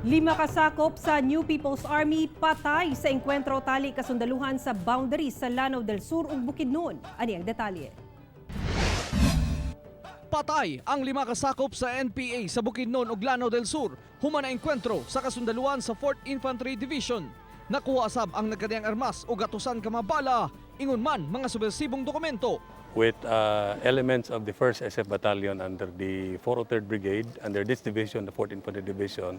5 kasakop sa New People's Army patay sa Engkwentro tali kasundaluhan sa boundary sa Lanao del Sur ug Bukidnon. Ani ang detalye. Patay ang 5 kasakop sa NPA sa Bukidnon ug Lanao del Sur human na Engkwentro sa kasundaluhan sa 4th Infantry Division. Nakuha asab ang nagkadiyang armas o gatusan ka mabala, ingon man mga subversibong dokumento. With elements of the 1st SF Battalion under the 403rd Brigade, under this division, the 4th Infantry Division,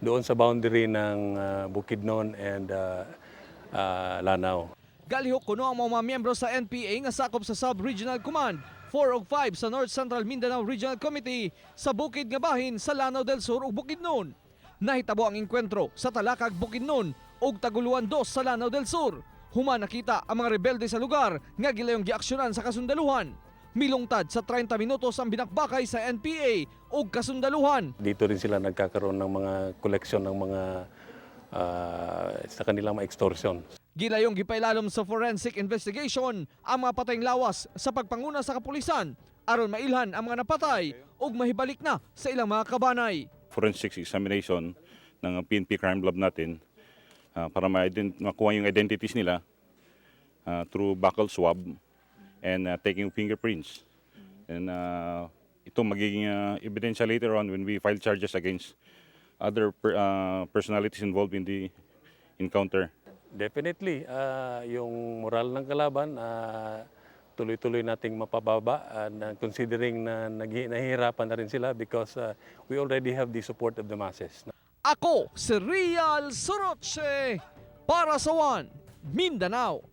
doon sa boundary ng Bukidnon and Lanao. Galihok kuno ang mga miyembro sa NPA nga sakop sa Sub-Regional Command 4 ug 5 sa North Central Mindanao Regional Committee sa bukid nga bahin sa Lanao del Sur ug Bukidnon. Nahitabo ang engkwentro sa Talakag, Bukidnon ug Taguluan 2 sa Lanao del Sur. Human nakita ang mga rebelde sa lugar nga gilayong giaksyonan sa kasundaluhan. Milungtad sa 30 minutos ang binakbakay sa NPA ug kasundaluhan. Dito rin sila nagkakaroon ng mga koleksyon ng mga sa kanilang mga extortion. Gilayong gipailalom sa forensic investigation ang mga patayng lawas sa pagpanguna sa kapulisan aron mailhan ang mga napatay ug mahibalik na sa ilang mga kabanay. Forensic examination ng PNP Crime Lab natin para makuha yung identities nila through buccal swab and taking fingerprints. And ito magiging ebidensya later on when we file charges against other personalities involved in the encounter. Definitely, yung moral ng kalaban, tuloy-tuloy nating mapababa and considering na nahihirapan na rin sila because we already have the support of the masses. Ako si Real Soroche para sa One Mindanao.